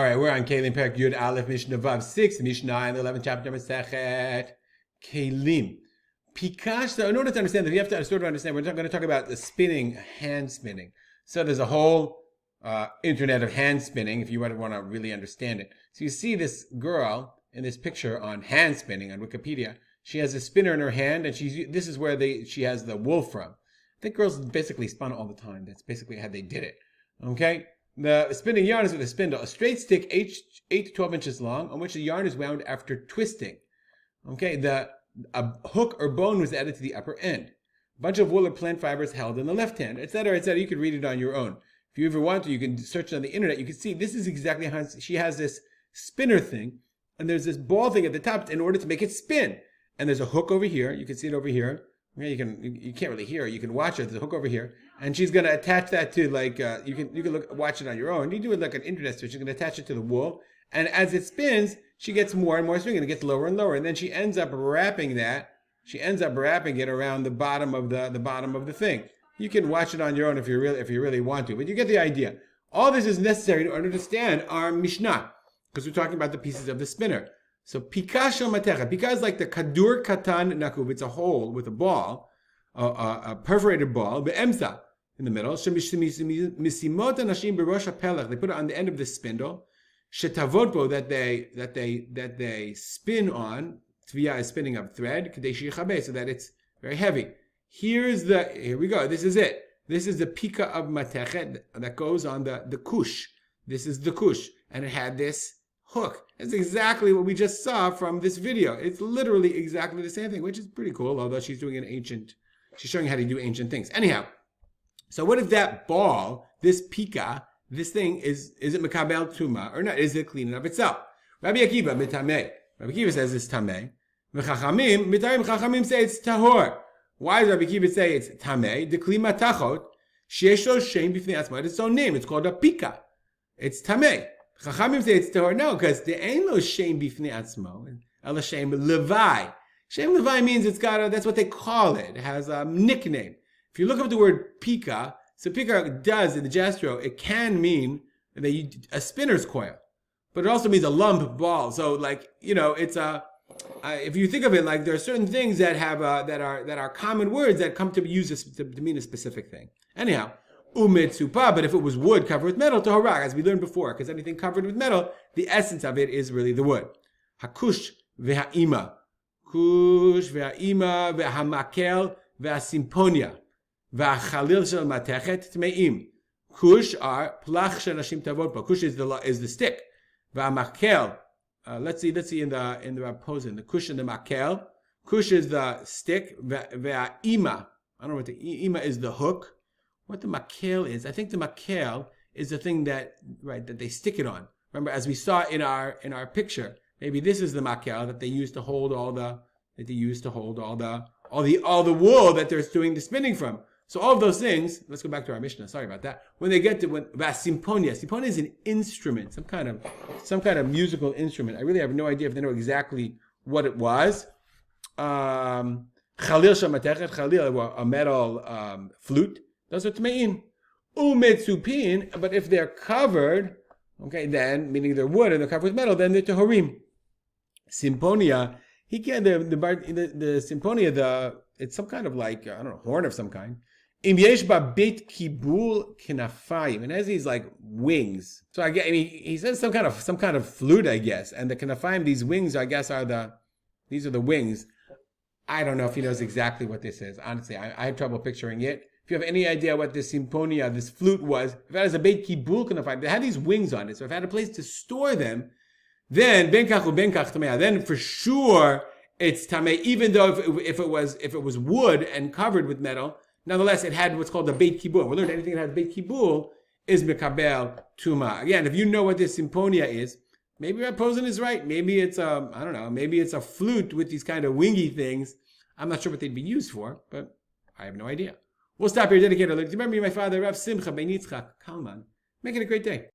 right, we're on Keilim Perek Yud Aleph Mishnah Vav 6, Mishnah in the 11th chapter Masechet Keilim. Pikash, so in order to understand that, you have to sort of understand, we're going to talk about the spinning, hand spinning. So there's a whole internet of hand spinning, if you want to really understand it. So you see this girl in this picture on hand spinning on Wikipedia. She has a spinner in her hand, and this is where she has the wool from. I think girls basically spun all the time. That's basically how they did it. Okay? The spinning yarn is with a spindle, a straight stick 8 to 12 inches long, on which the yarn is wound after twisting. Okay? A hook or bone was added to the upper end. A bunch of wool or plant fibers held in the left hand, etc., etc. You could read it on your own. If you ever want to, you can search on the internet. You can see this is exactly how she has this spinner thing, and there's this ball thing at the top in order to make it spin. And there's a hook over here. You can see it over here. You can't really hear it. You can watch it. There's a hook over here, and she's going to attach that to you can watch it on your own. You do it like an internet search. She's going to attach it to the wool, and as it spins, she gets more and more string, and it gets lower and lower, and then she ends up wrapping that. She ends up wrapping it around the bottom of the thing. You can watch it on your own if you really want to, but you get the idea. All this is necessary to understand our Mishnah, because we're talking about the pieces of the spinner. So pika shel matecha, pika is like the kadur katan nakuv. It's a hole with a ball, a perforated ball, be'emsa in the middle. Misimot anashim berosh hapelech. They put it on the end of the spindle. Shetavot that they spin on. Tviyah is spinning up thread. Kadei shichabe, so that it's very heavy. Here we go. This is it. This is the pika of matechet that goes on the kush. This is the kush, and it had this hook. That's exactly what we just saw from this video. It's literally exactly the same thing, which is pretty cool, although she's showing how to do ancient things. Anyhow, so what if that ball, this pika, this thing, is it mekabel tuma or not? Is it clean of itself? Rabbi Akiva, mitameh. Rabbi Akiva says it's tameh. Chachamim say it's tahor. Why does Rabbi Akiva say it's tameh? The klima tachot, she'esho shem b'fnei atzma. It's its own name. It's called a pika. It's tameh. Chachamim say it's tahor. No, because there ain't no shem b'fnei atzmo. Ela shem levai. Shem levai means it's got that's what they call it. It has a nickname. If you look up the word pika, so pika does in the gestro, it can mean a spinner's coil, but it also means a lump ball. So it's if you think of it, like there are certain things that have that are common words that come to be used to mean a specific thing. Anyhow, umetsupa, but if it was wood covered with metal, toharak, as we learned before, because anything covered with metal, the essence of it is really the wood. Hakush v'ha'ima, kush v'ha'ima v'hamakel v'hasimponia v'hachalil shel matechet tmeim. Kush are plach shenashim tavot ba. Kush is the stick. V'hamakel. Let's see in the opposing, the kush and the makel. Kush is the stick. Ve'ima. I don't know what the ima is, the hook. What the makel is, I think the makel is the thing that they stick it on. Remember, as we saw in our picture, maybe this is the makel that they use to hold all the wool that they're doing the spinning from. So all of those things. Let's go back to our Mishnah. Sorry about that. When they get to simponia is an instrument, some kind of musical instrument. I really have no idea if they know exactly what it was. Chalil shamatechet, chalil, a metal flute. Those are tmeim. Umetsupin, but if they're covered, okay, then meaning they're wood and they're covered with metal, then they're tehorim. Simponia, the simponia, it's some kind of horn of some kind. Im yesh ba beit kibul kinafayim, and it has these wings. So he says some kind of flute, I guess, and the kinafayim, these wings, I guess, these are the wings. I don't know if he knows exactly what this is. Honestly, I have trouble picturing it. If you have any idea what this simponia, this flute was, if it has a beit kibul kinafayim, they had these wings on it. So if I had a place to store them, then ben kach u ben kach tamei, then for sure it's tamei, even though if it was wood and covered with metal, nonetheless it had what's called a beit kibul. We learned anything that has beit kibul is mekabel tuma. Again, if you know what this simponia is, maybe Reb Posen is right. Maybe it's maybe it's a flute with these kind of wingy things. I'm not sure what they'd be used for, but I have no idea. We'll stop here. Dedicated. Remember me, my father, Rav Simcha ben Yitzchak Kalman. Make it a great day.